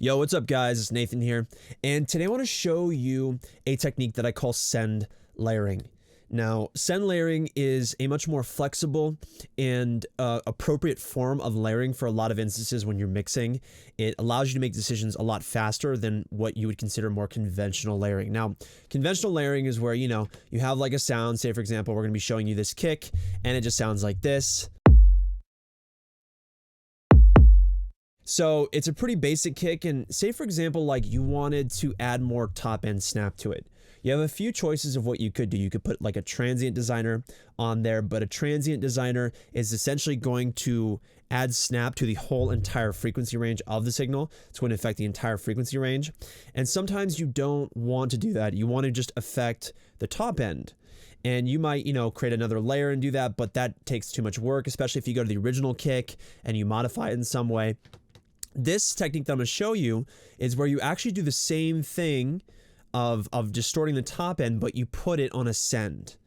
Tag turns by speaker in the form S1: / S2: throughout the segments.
S1: Yo, what's up guys? It's Nathan here, and today I want to show you a technique that I call send layering. Now, send layering is a much more flexible and appropriate form of layering for a lot of instances when you're mixing. It allows you to make decisions a lot faster than what you would consider more conventional layering. Now, conventional layering is where, you have like a sound. Say, for example, we're going to be showing you this kick, and it just sounds like this. So it's a pretty basic kick, and say for example like you wanted to add more top end snap to it. You have a few choices of what you could do. You could put like a transient designer on there, but a transient designer is essentially going to add snap to the whole entire frequency range of the signal. It's going to affect the entire frequency range. And sometimes you don't want to do that. You want to just affect the top end. And you might, create another layer and do that, but that takes too much work, especially if you go to the original kick and you modify it in some way. This technique that I'm going to show you is where you actually do the same thing of distorting the top end, but you put it on a send.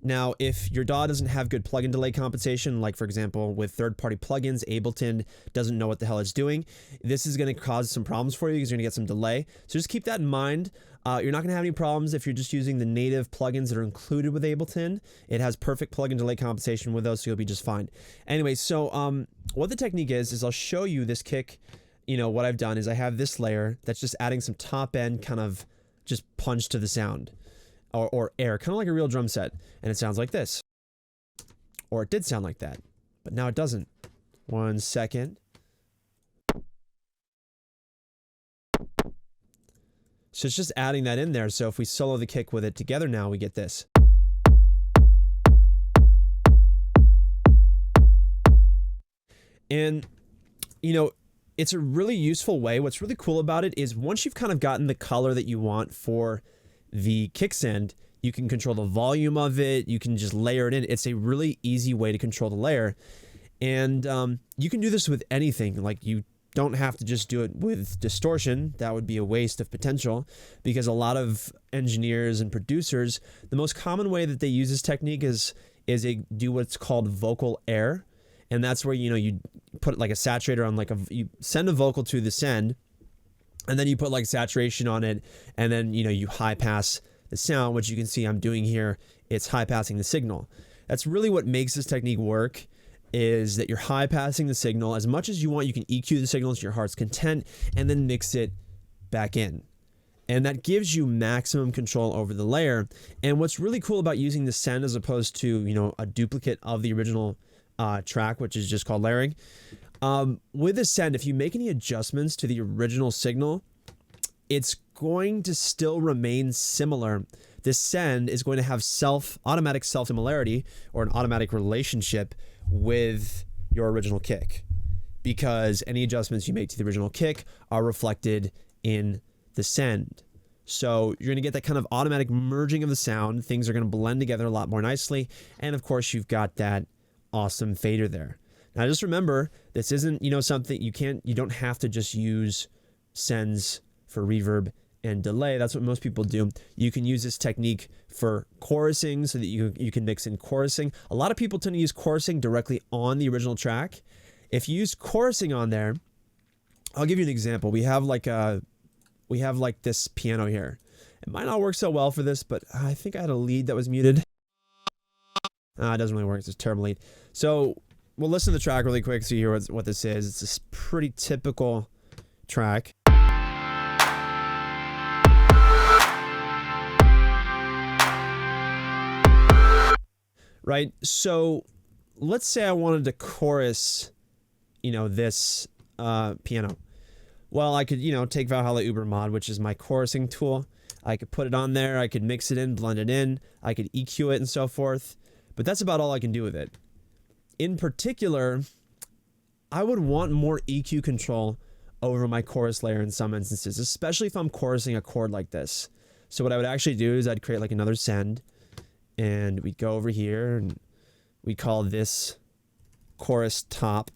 S1: Now, if your DAW doesn't have good plugin delay compensation, like for example with third-party plugins, Ableton doesn't know what the hell it's doing, this is going to cause some problems for you because you're going to get some delay. So just keep that in mind. You're not going to have any problems if you're just using the native plugins that are included with Ableton. It has perfect plugin delay compensation with those, so you'll be just fine. Anyway, so what the technique is I'll show you this kick. What I've done is I have this layer that's just adding some top end kind of just punch to the sound. Or air, kind of like a real drum set. And it sounds like this. Or it did sound like that, but now it doesn't. 1 second. So it's just adding that in there. So if we solo the kick with it together now, we get this. And, it's a really useful way. What's really cool about it is once you've kind of gotten the color that you want for the kick send, you can control the volume of it. You can just layer it in. It's a really easy way to control the layer. And you can do this with anything. Like, you don't have to just do it with distortion. That would be a waste of potential, because a lot of engineers and producers, the most common way that they use this technique is they do what's called vocal air. And that's where, you put like a saturator on, you send a vocal to the send, and then you put like saturation on it, and then, you high pass the sound, which you can see I'm doing here. It's high passing the signal. That's really what makes this technique work, is that you're high passing the signal as much as you want. You can EQ the signal to your heart's content and then mix it back in. And that gives you maximum control over the layer. And what's really cool about using the send as opposed to, a duplicate of the original track, which is just called layering, with the send, if you make any adjustments to the original signal, it's going to still remain similar. This send is going to have automatic self-similarity, or an automatic relationship with your original kick, because any adjustments you make to the original kick are reflected in the send. So you're going to get that kind of automatic merging of the sound. Things are going to blend together a lot more nicely. And of course, you've got that awesome fader there. Now just remember, this isn't, something you don't have to just use sends for reverb and delay. That's what most people do. You can use this technique for chorusing so that you can mix in chorusing. A lot of people tend to use chorusing directly on the original track. If you use chorusing on there, I'll give you an example. We have like this piano here. It might not work so well for this, but I think I had a lead that was muted. It doesn't really work. It's a terrible lead. So we'll listen to the track really quick so you hear what this is. It's this pretty typical track. Right? So let's say I wanted to chorus, this piano. Well, I could, take Valhalla Uber Mod, which is my chorusing tool. I could put it on there. I could mix it in, blend it in. I could EQ it and so forth. But that's about all I can do with it. In particular, I would want more EQ control over my chorus layer in some instances, especially if I'm chorusing a chord like this. So what I would actually do is I'd create like another send, and we'd go over here and we'd call this chorus top,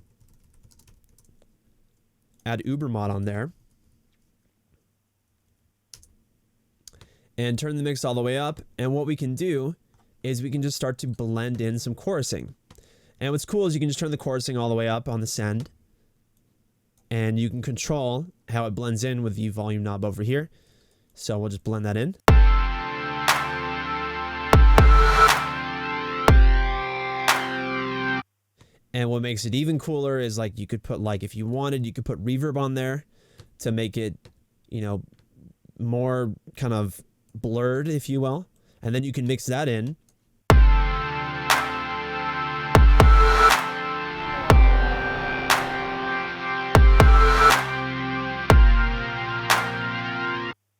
S1: add Uber Mod on there, and turn the mix all the way up. And what we can do is we can just start to blend in some chorusing. And what's cool is you can just turn the chorusing all the way up on the send, and you can control how it blends in with the volume knob over here. So we'll just blend that in. And what makes it even cooler is like you could put, like, if you wanted, you could put reverb on there to make it, you know, more kind of blurred, if you will. And then you can mix that in.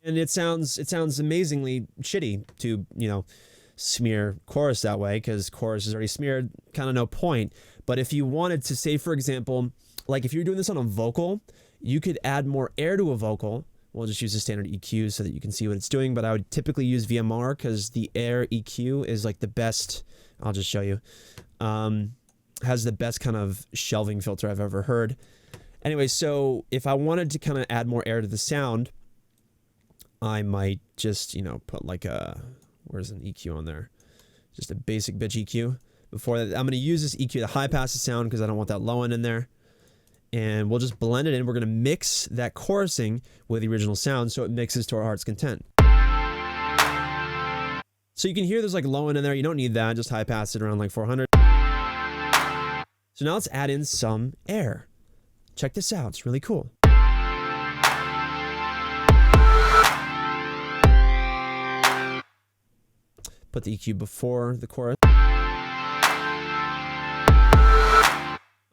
S1: And it sounds amazingly shitty to, you know, smear chorus that way, because chorus is already smeared, kind of no point. But if you wanted to, say for example, like if you're doing this on a vocal, you could add more air to a vocal. We'll just use the standard EQ so that you can see what it's doing, but I would typically use VMR because the air EQ is like the best. I'll just show you. Has the best kind of shelving filter I've ever heard. Anyway, so if I wanted to kind of add more air to the sound, I might just, you know, put like a, where's an EQ on there? Just a basic bitch EQ. Before that, I'm going to use this EQ to high pass the sound because I don't want that low end in there. And we'll just blend it in. We're going to mix that chorusing with the original sound so it mixes to our heart's content. So you can hear there's like low end in there. You don't need that. Just high pass it around like 400. So now let's add in some air. Check this out. It's really cool. Put the EQ before the chorus.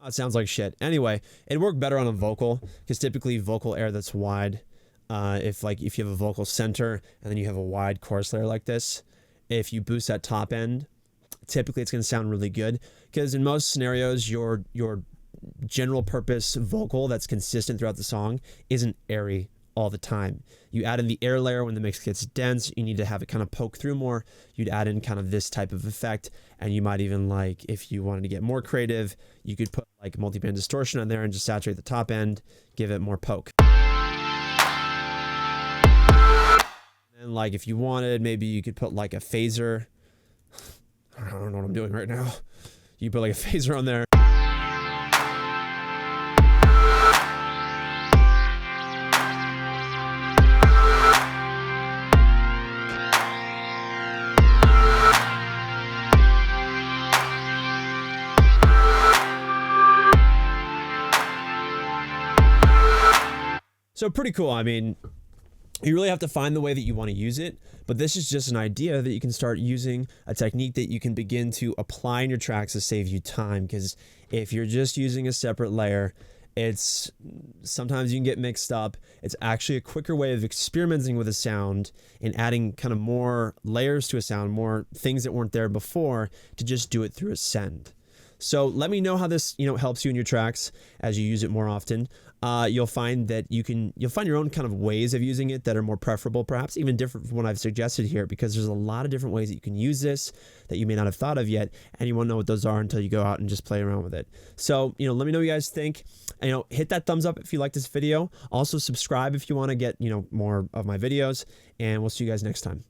S1: It sounds like shit. Anyway, it worked better on a vocal because typically vocal air that's wide, if you have a vocal center and then you have a wide chorus layer like this, if you boost that top end, typically it's going to sound really good because in most scenarios your general purpose vocal that's consistent throughout the song isn't airy all the time. You add in the air layer when the mix gets dense, you need to have it kind of poke through more. You'd add in kind of this type of effect, and you might even, like, if you wanted to get more creative, you could put like multi-band distortion on there and just saturate the top end, give it more poke. And like if you wanted, maybe you could put like a phaser. I don't know what I'm doing right now. You put like a phaser on there. So pretty cool. I mean, you really have to find the way that you want to use it, but this is just an idea that you can start using, a technique that you can begin to apply in your tracks to save you time, because if you're just using a separate layer, it's sometimes you can get mixed up. It's actually a quicker way of experimenting with a sound and adding kind of more layers to a sound, more things that weren't there before, to just do it through a send. So let me know how this, you know, helps you in your tracks as you use it more often. You'll find that you'll find your own kind of ways of using it that are more preferable, perhaps even different from what I've suggested here, because there's a lot of different ways that you can use this that you may not have thought of yet, and you won't know what those are until you go out and just play around with it. So, you know, let me know what you guys think. You know, hit that thumbs up if you like this video. Also subscribe if you want to get, you know, more of my videos, and we'll see you guys next time.